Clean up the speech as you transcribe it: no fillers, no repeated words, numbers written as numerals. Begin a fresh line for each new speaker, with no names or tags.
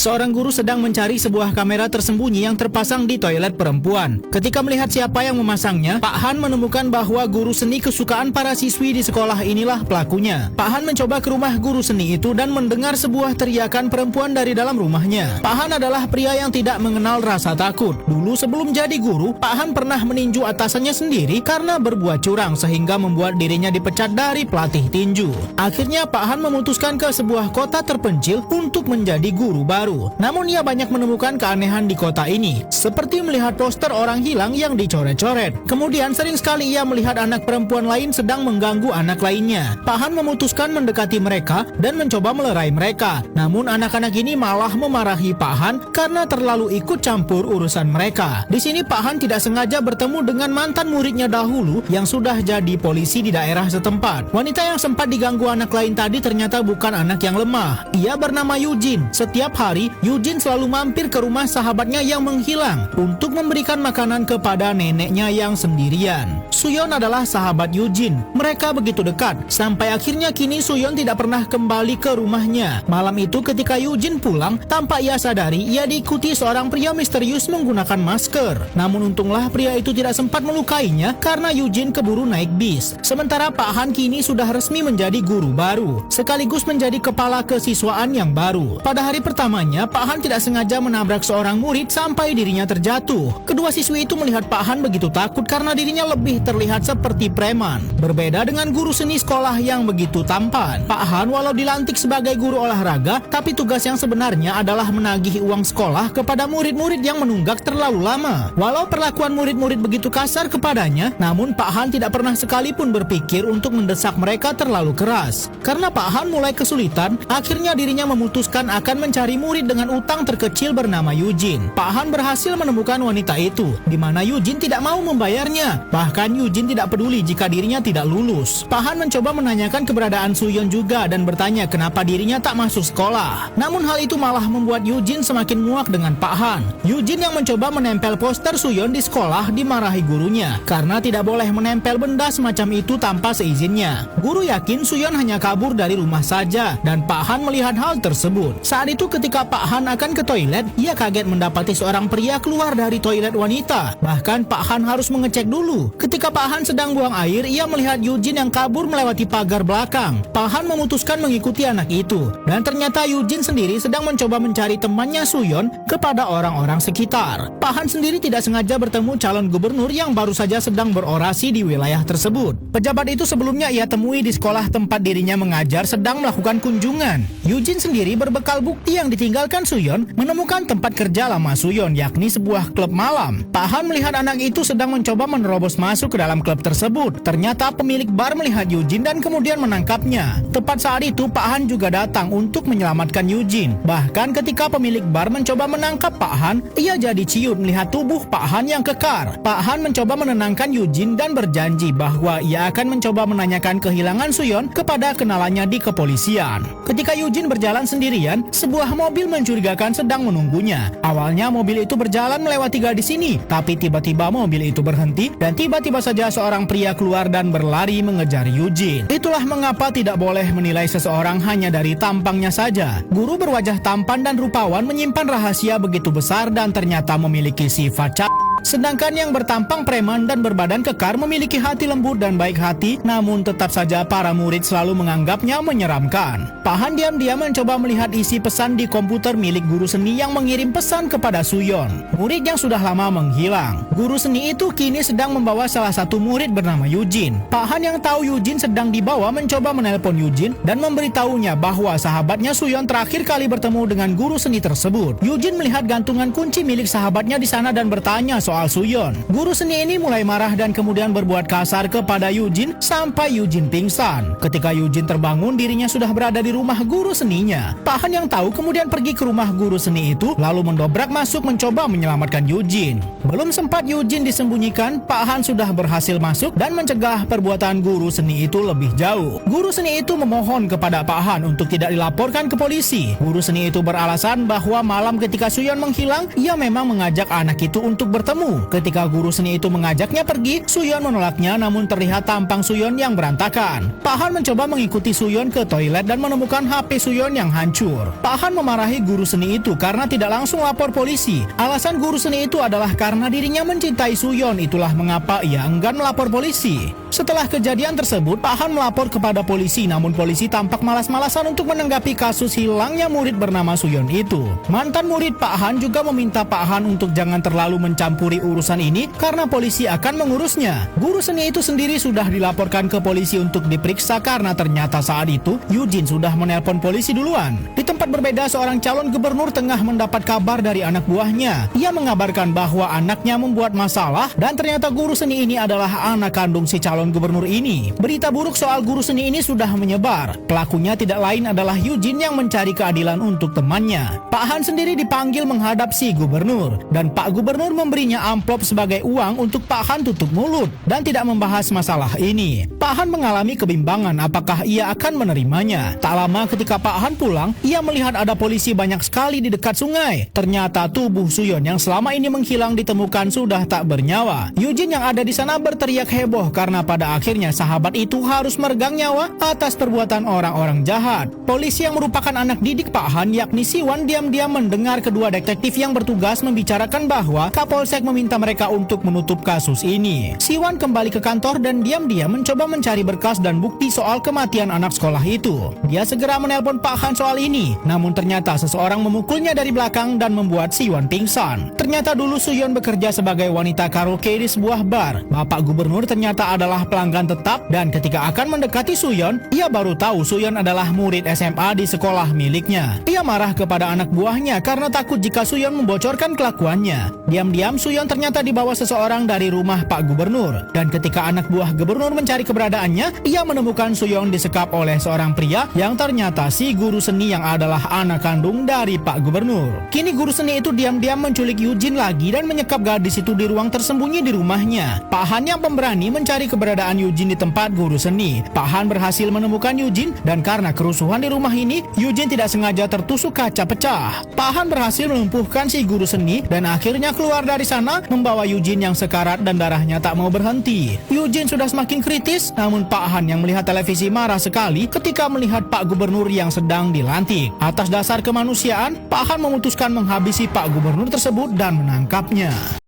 Seorang guru sedang mencari sebuah kamera tersembunyi yang terpasang di toilet perempuan. Ketika melihat siapa yang memasangnya, Pak Han menemukan bahwa guru seni kesukaan para siswi di sekolah inilah pelakunya. Pak Han mencoba ke rumah guru seni itu dan mendengar sebuah teriakan perempuan dari dalam rumahnya. Pak Han adalah pria yang tidak mengenal rasa takut. Dulu sebelum jadi guru, Pak Han pernah meninju atasannya sendiri karena berbuat curang sehingga membuat dirinya dipecat dari pelatih tinju. Akhirnya Pak Han memutuskan ke sebuah kota terpencil untuk menjadi guru baru. Namun ia banyak menemukan keanehan di kota ini, seperti melihat poster orang hilang yang dicoret-coret. Kemudian sering sekali ia melihat anak perempuan lain sedang mengganggu anak lainnya. Pak Han memutuskan mendekati mereka dan mencoba melerai mereka. Namun anak-anak ini malah memarahi Pak Han karena terlalu ikut campur urusan mereka. Di sini Pak Han tidak sengaja bertemu dengan mantan muridnya dahulu yang sudah jadi polisi di daerah setempat. Wanita yang sempat diganggu anak lain tadi ternyata bukan anak yang lemah. Ia bernama Eugene. Setiap hari, Eugene selalu mampir ke rumah sahabatnya yang menghilang untuk memberikan makanan kepada neneknya yang sendirian. Suyon adalah sahabat Eugene. Mereka begitu dekat, sampai akhirnya kini Suyon tidak pernah kembali ke rumahnya. Malam itu ketika Eugene pulang, tanpa ia sadari, ia diikuti seorang pria misterius menggunakan masker. Namun untunglah pria itu tidak sempat melukainya karena Eugene keburu naik bis. Sementara Pak Han kini sudah resmi menjadi guru baru, sekaligus menjadi kepala kesiswaan yang baru. Pada hari pertamanya, Pak Han tidak sengaja menabrak seorang murid sampai dirinya terjatuh. Kedua siswi itu melihat Pak Han begitu takut karena dirinya lebih terlihat seperti preman. Berbeda dengan guru seni sekolah yang begitu tampan. Pak Han walau dilantik sebagai guru olahraga, tapi tugas yang sebenarnya adalah menagih uang sekolah kepada murid-murid yang menunggak terlalu lama. Walau perlakuan murid-murid begitu kasar kepadanya, namun Pak Han tidak pernah sekalipun berpikir untuk mendesak mereka terlalu keras. Karena Pak Han mulai kesulitan, akhirnya dirinya memutuskan akan mencari murid dengan utang terkecil bernama Eugene. Pak Han berhasil menemukan wanita itu, di mana Eugene tidak mau membayarnya. Bahkan Eugene tidak peduli jika dirinya tidak lulus. Pak Han mencoba menanyakan keberadaan Suyon juga dan bertanya kenapa dirinya tak masuk sekolah. Namun hal itu malah membuat Eugene semakin muak dengan Pak Han. Eugene yang mencoba menempel poster Suyon di sekolah dimarahi gurunya karena tidak boleh menempel benda semacam itu tanpa seizinnya. Guru yakin Suyon hanya kabur dari rumah saja dan Pak Han melihat hal tersebut. Saat itu ketika Pak Han akan ke toilet, ia kaget mendapati seorang pria keluar dari toilet wanita. Bahkan Pak Han harus mengecek dulu. Ketika Pak Han sedang buang air, ia melihat Eugene yang kabur melewati pagar belakang. Pak Han memutuskan mengikuti anak itu. Dan ternyata Eugene sendiri sedang mencoba mencari temannya Suyon kepada orang-orang sekitar. Pak Han sendiri tidak sengaja bertemu calon gubernur yang baru saja sedang berorasi di wilayah tersebut. Pejabat itu sebelumnya ia temui di sekolah tempat dirinya mengajar sedang melakukan kunjungan. Eugene sendiri berbekal bukti yang ditinggalkan Suyon menemukan tempat kerja lama Suyon, yakni sebuah klub malam. Pak Han melihat anak itu sedang mencoba menerobos masuk ke dalam klub tersebut. Ternyata pemilik bar melihat Eugene dan kemudian menangkapnya. Tepat saat itu Pak Han juga datang untuk menyelamatkan Eugene. Bahkan ketika pemilik bar mencoba menangkap Pak Han, ia jadi ciut melihat tubuh Pak Han yang kekar. Pak Han mencoba menenangkan Eugene dan berjanji bahwa ia akan mencoba menanyakan kehilangan Suyon kepada kenalannya di kepolisian. Ketika Eugene berjalan sendirian, sebuah mobil mencurigakan sedang menunggunya. Awalnya mobil itu berjalan melewati gadis ini, tapi tiba-tiba mobil itu berhenti dan tiba-tiba saja seorang pria keluar dan berlari mengejar Eugene. Itulah mengapa tidak boleh menilai seseorang hanya dari tampangnya saja. Guru berwajah tampan dan rupawan menyimpan rahasia begitu besar dan ternyata memiliki sifat sedangkan yang bertampang preman dan berbadan kekar memiliki hati lembut dan baik hati, namun tetap saja para murid selalu menganggapnya menyeramkan. Pak Han diam-diam mencoba melihat isi pesan di komputer milik guru seni yang mengirim pesan kepada Suyon, murid yang sudah lama menghilang. Guru seni itu kini sedang membawa salah satu murid bernama Eugene. Pak Han yang tahu Eugene sedang dibawa mencoba menelpon Eugene dan memberitahunya bahwa sahabatnya Suyon terakhir kali bertemu dengan guru seni tersebut. Eugene melihat gantungan kunci milik sahabatnya di sana dan bertanya soal Suyon. Guru seni ini mulai marah dan kemudian berbuat kasar kepada Eugene sampai Eugene pingsan. Ketika Eugene terbangun, dirinya sudah berada di rumah guru seninya. Pak Han yang tahu kemudian pergi ke rumah guru seni itu lalu mendobrak masuk mencoba menyelamatkan Eugene. Belum sempat Eugene disembunyikan, Pak Han sudah berhasil masuk dan mencegah perbuatan guru seni itu lebih jauh. Guru seni itu memohon kepada Pak Han untuk tidak dilaporkan ke polisi. Guru seni itu beralasan bahwa malam ketika Suyon menghilang, ia memang mengajak anak itu untuk bertemu bertemu. Ketika guru seni itu mengajaknya pergi, Suyon menolaknya namun terlihat tampang Suyon yang berantakan. Pak Han mencoba mengikuti Suyon ke toilet dan menemukan HP Suyon yang hancur. Pak Han memarahi guru seni itu karena tidak langsung lapor polisi. Alasan guru seni itu adalah karena dirinya mencintai Suyon, itulah mengapa ia enggan melapor polisi. Setelah kejadian tersebut, Pak Han melapor kepada polisi, namun polisi tampak malas-malasan untuk menanggapi kasus hilangnya murid bernama Suyon itu. Mantan murid Pak Han juga meminta Pak Han untuk jangan terlalu mencampuri urusan ini karena polisi akan mengurusnya. Guru seni itu sendiri sudah dilaporkan ke polisi untuk diperiksa karena ternyata saat itu Eugene sudah menelpon polisi duluan. Di tempat berbeda, seorang calon gubernur tengah mendapat kabar dari anak buahnya. Ia mengabarkan bahwa anaknya membuat masalah dan ternyata guru seni ini adalah anak kandung si calon gubernur ini. Berita buruk soal guru seni ini sudah menyebar. Pelakunya tidak lain adalah Eugene yang mencari keadilan untuk temannya. Pak Han sendiri dipanggil menghadap si gubernur dan Pak Gubernur memberinya amplop sebagai uang untuk Pak Han tutup mulut dan tidak membahas masalah ini. Pak Han mengalami kebimbangan apakah ia akan menerimanya. Tak lama ketika Pak Han pulang, ia melihat ada polisi banyak sekali di dekat sungai. Ternyata tubuh Suyon yang selama ini menghilang ditemukan sudah tak bernyawa. Eugene yang ada di sana berteriak heboh karena pada akhirnya sahabat itu harus meregang nyawa atas perbuatan orang-orang jahat. Polisi yang merupakan anak didik Pak Han yakni Siwan diam-diam mendengar kedua detektif yang bertugas membicarakan bahwa Kapolsek meminta mereka untuk menutup kasus ini. Siwan kembali ke kantor dan diam-diam mencoba mencari berkas dan bukti soal kematian anak sekolah itu. Dia segera menelpon Pak Han soal ini, namun ternyata seseorang memukulnya dari belakang dan membuat Siwan pingsan. Ternyata dulu Suyon bekerja sebagai wanita karaoke di sebuah bar. Bapak Gubernur ternyata adalah pelanggan tetap dan ketika akan mendekati Suyon, ia baru tahu Suyon adalah murid SMA di sekolah miliknya. Ia marah kepada anak buahnya karena takut jika Suyon membocorkan kelakuannya. Diam-diam Suyon ternyata dibawa seseorang dari rumah Pak Gubernur dan ketika anak buah gubernur mencari keberadaannya, ia menemukan Suyon disekap oleh seorang pria yang ternyata si guru seni yang adalah anak kandung dari Pak Gubernur. Kini guru seni itu diam-diam menculik Eugene lagi dan menyekap gadis itu di ruang tersembunyi di rumahnya. Pak Han yang pemberani mencari keberadaan Eugene di tempat guru seni. Pak Han berhasil menemukan Eugene dan karena kerusuhan di rumah ini, Eugene tidak sengaja tertusuk kaca pecah. Pak Han berhasil melumpuhkan si guru seni dan akhirnya keluar dari sana membawa Eugene yang sekarat dan darahnya tak mau berhenti. Eugene sudah semakin kritis, namun Pak Han yang melihat televisi marah sekali ketika melihat Pak Gubernur yang sedang dilantik. Atas dasar kemanusiaan, Pak Han memutuskan menghabisi Pak Gubernur tersebut dan menangkapnya.